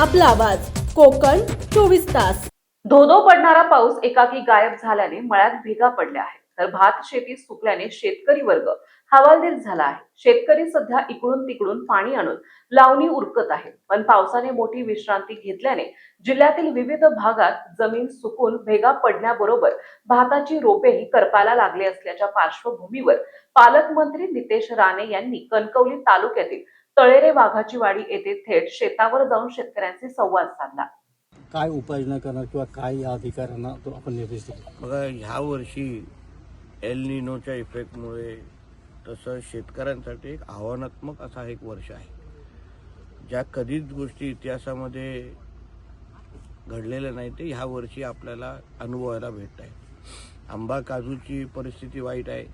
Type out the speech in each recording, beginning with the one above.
आपला आवाज कोकण 24 तास। धो पडणारा पाऊस एकाकी गायब झाल्याने मळ्यात भेगा पडल्या आहेत, तर भात शेती सुकल्याने शेतकरी वर्ग हवालदिल झाला आहे। शेतकरी सध्या इकडून तिकडून पाणी आणून लावणी उरकत आहेत, पण पावसाने मोठी विश्रांती घेतल्याने जिल्ह्यातील विविध भागात जमीन सुकून भेगा पडण्याबरोबर भाताची रोपेही करपायला लागले असल्याच्या पार्श्वभूमीवर पालकमंत्री नितेश राणे यांनी कणकवली तालुक्यातील तळेरे वाघाची वाडी येथे थेट शेतावर जाऊन शेतकऱ्यांशी संवाद साधला। काय उपाययोजना करणार किंवा काय या अधिकाऱ्यांना तो आपण निर्देश देतो? बघा, ह्या वर्षी एल निनोच्या इफेक्टमुळे तसं शेतकऱ्यांसाठी एक आव्हानात्मक असा एक वर्ष आहे, ज्या कधीच गोष्टी इतिहासामध्ये घडलेल्या नाही ते ह्या वर्षी आपल्याला अनुभवायला भेटत आहे। आंबा काजूची परिस्थिती वाईट आहे।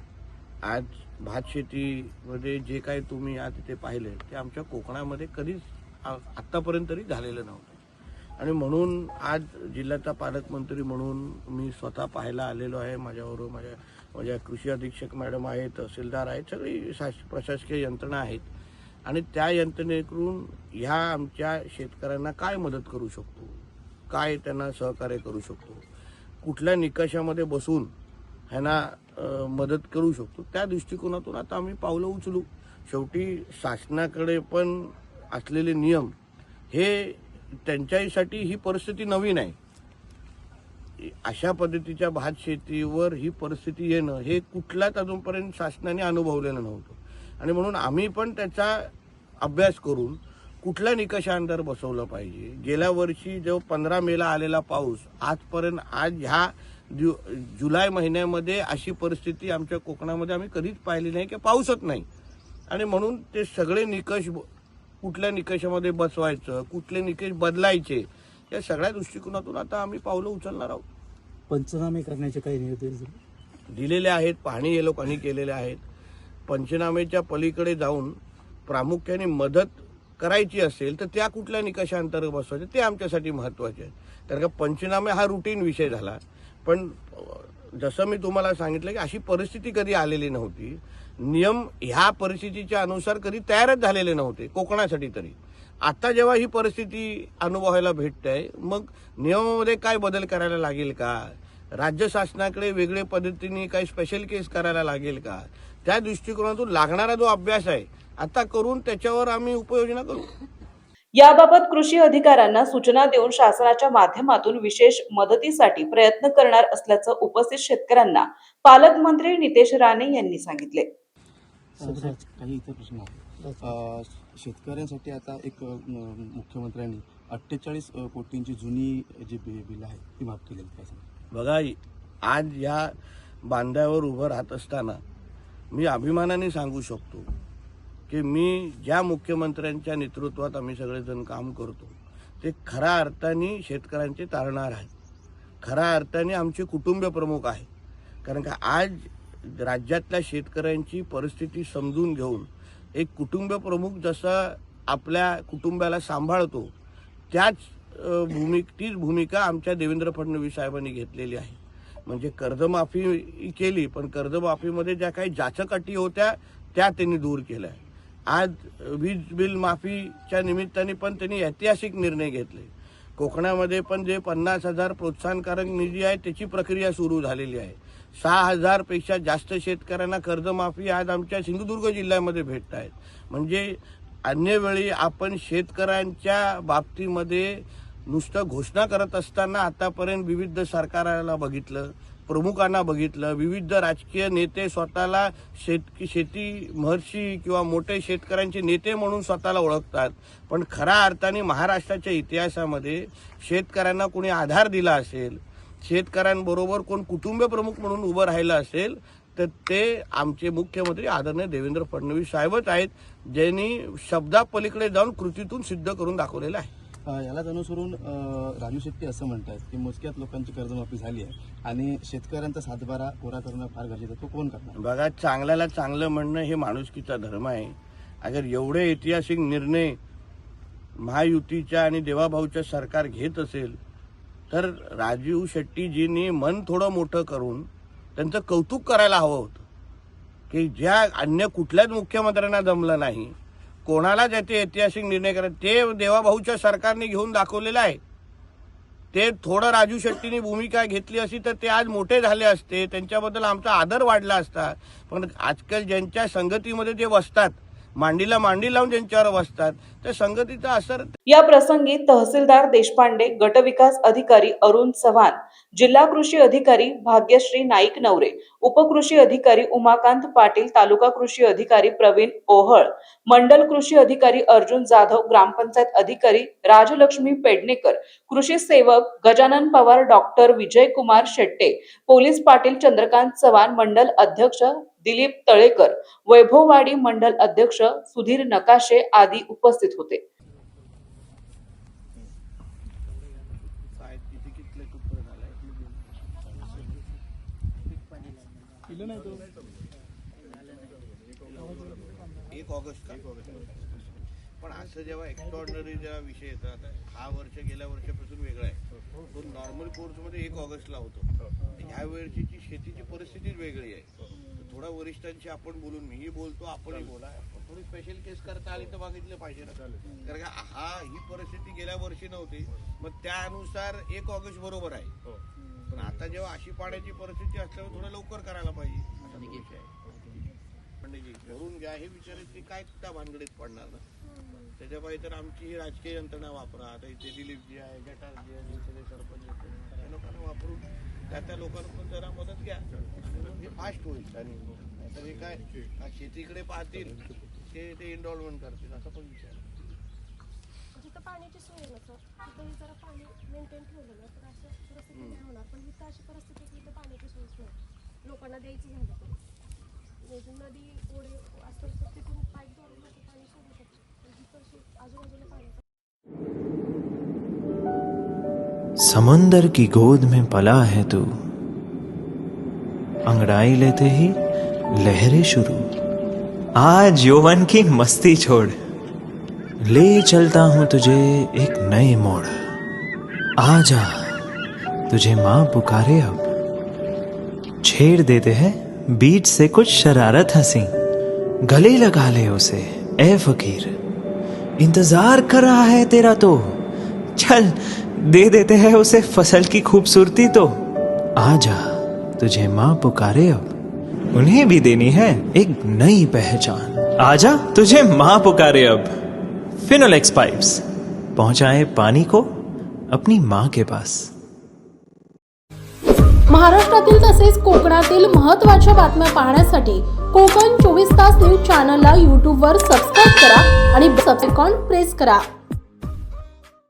आज भात शेतीमध्ये जे काही तुम्ही आज तिथे पाहिले ते आमच्या कोकणामध्ये कधीच आत्तापर्यंत तरी झालेलं नव्हतं, आणि म्हणून आज जिल्ह्याचा पालकमंत्री म्हणून मी स्वतः पाहायला आलेलो आहे। माझ्याबरोबर माझ्या कृषी अधीक्षक मॅडम आहेत, तहसीलदार आहेत, सगळी प्रशासकीय यंत्रणा आहेत, आणि त्या यंत्रणेकडून ह्या आमच्या शेतकऱ्यांना काय मदत करू शकतो, काय त्यांना सहकार्य करू शकतो, कुठल्या निकषामध्ये बसून ह्यांना मदत करू शकतो, त्या दृष्टिकोनातून आता आम्ही पावलं उचलू। शेवटी शासनाकडे पण असलेले नियम हे त्यांच्यासाठी ही परिस्थिती नवीन आहे। अशा पद्धतीच्या भात शेतीवर ही परिस्थिती येणं हे कुठल्याच अजूनपर्यंत शासनाने अनुभवलेलं नव्हतं, आणि म्हणून आम्ही पण त्याचा अभ्यास करून कुठल्या निकषांतर बसवलं पाहिजे। गेल्या वर्षी जो 15 मेला आलेला पाऊस आजपर्यंत आज ह्या जुलै महिन्यामध्ये अशी परिस्थिती आमच्या कोकणामध्ये आम्ही कधीच पाहिली नाही की पाऊसच नाही, आणि म्हणून ते सगळे निकष कुठल्या निकषामध्ये बसवायचं, कुठले निकष बदलायचे, या सगळ्या दृष्टिकोनातून आता आम्ही पावलं उचलणार आहोत। पंचनामे करण्याचे काही निर्देश दिलेले आहेत, पाहणी हे लोकांनी केलेले आहेत। पंचनामेच्या पलीकडे जाऊन प्रामुख्याने मदत करायची असेल तर त्या कुठल्या निकषांतर्गत बसवायचे ते आमच्यासाठी महत्त्वाचे आहे, कारण का पंचनामे हा रुटीन विषय झाला। पण जसं मी तुम्हाला सांगितलं की अशी परिस्थिती कधी आलेली नव्हती, नियम ह्या परिस्थितीच्या अनुसार कधी तयारच झालेले नव्हते कोकणासाठी तरी। आता जेव्हा ही परिस्थिती अनुभवायला भेटते आहे, मग नियमामध्ये काय बदल करायला लागेल का, राज्य शासनाकडे वेगळे पद्धतीने काही स्पेशल केस करायला लागेल का, त्या दृष्टिकोनातून लागणारा जो अभ्यास आहे आता करून त्याच्यावर आम्ही उपाययोजना करू। याबाबत कृषी अधिकाऱ्यांना सूचना देऊन शासनाच्या माध्यमातून विशेष मदतीसाठी प्रयत्न करणार असल्याचं उपस्थित शेतकऱ्यांना पालकमंत्री नितेश राणे यांनी सांगितले। काही इतर प्रश्न आहेत। शेतकऱ्यांसाठी आता एक मुख्यमंत्र्यांनी 48 कोटींची जुनी जी बिल आहे ती माफ केलेली आहे। बघा, आज या बांधावर उभं राहत असताना मी अभिमानाने सांगू शकतो की मी ज्या मुख्यमंत्र्यांच्या नेतृत्वात आम्ही सगळेजण काम करतो ते खऱ्या अर्थाने शेतकऱ्यांचे तारणार आहेत, खऱ्या अर्थाने आमचे कुटुंब प्रमुख आहे। कारण का आज राज्यातल्या शेतकऱ्यांची परिस्थिती समजून घेऊन एक कुटुंब प्रमुख जसा आपल्या कुटुंबाला सांभाळतो तीच भूमिका आमच्या देवेंद्र फडणवीस साहेबांनी घेतलेली आहे। म्हणजे कर्जमाफी केली, पण कर्जमाफीमध्ये ज्या काही जाचक अटी होत्या त्या त्यांनी दूर केल्या। आज वीज बिल माफीच्या निमित्ताने पण त्यांनी ऐतिहासिक निर्णय घेतले। कोकणामध्ये पण जे 50,000 प्रोत्साहनकारक निधी आहे त्याची प्रक्रिया सुरू झालेली आहे। 6,000 पेक्षा जास्त शेतकऱ्यांना कर्जमाफी आज आमच्या सिंधुदुर्ग जिल्ह्यामध्ये भेटत आहेत। म्हणजे अन्य वेळी आपण शेतकऱ्यांच्या बाबतीमध्ये नुसतं घोषणा करत असताना आतापर्यंत विविध सरकाराला बघितलं, प्रमुखांना बघितलं, विविध राजकीय नेते स्वतःला शेती महर्षी किंवा मोठे शेतकऱ्यांचे नेते म्हणून स्वतःला ओळखतात, पण खऱ्या अर्थाने महाराष्ट्राच्या इतिहासामध्ये शेतकऱ्यांना कोणी आधार दिला असेल, शेतकऱ्यांबरोबर कोण कुटुंब प्रमुख म्हणून उभं राहिलं असेल तर ते आमचे मुख्यमंत्री आदरणीय देवेंद्र फडणवीस साहेबच आहेत, ज्यांनी शब्दापलीकडे जाऊन कृतीतून सिद्ध करून दाखवलेलं आहे। यालाच अनुसरून राजू शेट्टी असं म्हणतात की मोजक्यात लोकांची कर्जमाफी झाली आहे आणि शेतकऱ्यांचा सातबारा कोरा करणं फार गरजेचं आहे, तो कोण करणार? बघा, चांगल्याला चांगलं म्हणणं हे माणुसकीचा धर्म आहे। अगर एवढे ऐतिहासिक निर्णय महायुतीच्या आणि देवाभाऊच्या सरकार घेत असेल तर राजू शेट्टीजींनी मन थोडं मोठं करून त्यांचं कौतुक करायला हवं होतं की ज्या अन्य कुठल्याच मुख्यमंत्र्यांना जमलं नाही कोणाला त्याचे ऐतिहासिक निर्णय करायचे ते देवाभाऊच्या सरकारने घेऊन दाखवलेलं आहे. ते थोडं राजू शेट्टीने भूमिका घेतली असती तर ते आज मोठे झाले असते, त्यांच्याबद्दल आमचा आदर वाढला असता. पण आजकाल ज्यांच्या संगतीमध्ये ते बसतात, मांडीला मांडी लावून ज्यांच्यावर बसतात, त्या संगतीचा असर. या प्रसंगी तहसीलदार देशपांडे, गटविकास अधिकारी अरुण चव्हाण, जिल्हा कृषी अधिकारी भाग्यश्री नाईक नवरे, उपकृषी अधिकारी उमाकांत पाटील, तालुका कृषी अधिकारी प्रवीण ओहळ, मंडल कृषी अधिकारी अर्जुन जाधव, ग्रामपंचायत अधिकारी राजलक्ष्मी पेडणेकर, कृषी सेवक गजानन पवार, डॉक्टर विजयकुमार शेट्टे, पोलीस पाटील चंद्रकांत चव्हाण, मंडल अध्यक्ष दिलीप तळेकर, वैभववाडी मंडल अध्यक्ष सुधीर नकाशे आदी उपस्थित होते. एक ऑगस्ट पण असं जेव्हा एक्स्ट्रॉर्डनरी जेव्हा विषय येतात, हा वर्ष गेल्या वर्षापासून वेगळा आहे. तो नॉर्मल कोर्समध्ये 1 ऑगस्टला होतो. ह्या वेळची शेतीची परिस्थितीच वेगळी आहे. थोडा वरिष्ठांशी आपण बोलून, मीही बोलतो, आपणही बोला, थोडी स्पेशल केस करता आली तर बघितलं पाहिजे ना. कारण का ही परिस्थिती गेल्या वर्षी नव्हती, मग त्यानुसार 1 ऑगस्ट बरोबर आहे. पण आता जेव्हा अशी पाण्याची परिस्थिती असल्यावर थोडं लवकर करायला पाहिजे असा विषय आहे. धरून घ्या हे विचारायची काय त्या भानगडीत पडणार ना. त्याच्या पाहिजे तर आमची ही राजकीय यंत्रणा वापरा. आता इथे दिलीपजी आहे, गटारजी आहे, इथे सरपंच त्या लोकांना वापरून त्या लोकांना पण जरा मदत घ्या, हे फास्ट होईल. आणि नाहीतर हे काय शेतीकडे पाहतील ते इन्व्हॉल्वमेंट करतील असा पण विचार. जिथं पाण्याची सोय आहे ना सर, तिथं जरा पाणी मेंटेन ठेवलं ना तर असं परिस्थिती नाही होणार. पण इथं अशी परिस्थिती आहे की इथं पाण्याची सोयच नाही, लोकांना द्यायची झाली तर नदी ओढे असं तिथून पाईपद्वारे लोक पाणी सोडू शकतात. पण जिथं आजूबाजूला पाण्याचं. समंदर की गोद में पला है तू, अंगड़ाई लेते ही लहरें शुरू, आज यौवन की मस्ती छोड़, ले चलता हूं तुझे एक नए मोड़, आजा तुझे माँ पुकारे अब, छेड़ देते हैं बीच से कुछ शरारत हंसी, गले लगा ले उसे ए फकीर, इंतजार कर रहा है तेरा तो, चल दे देते हैं उसे फसल की खूबसूरती तो, आजा तुझे माँ पुकारे अब, उन्हें भी देनी है एक नई पहचान, आजा तुझे माँ पुकारे अब। फिनोलेक्स पाइप्स पहुंचाए पानी को अपनी माँ के पास। महाराष्ट्रातील तसेच कोकणातील महत्त्वाच्या बातम्या पाहण्यासाठी कोकण 24 तास न्यूज चॅनलला YouTube वर सबस्क्राईब करा आणि बेल आयकॉन प्रेस करा.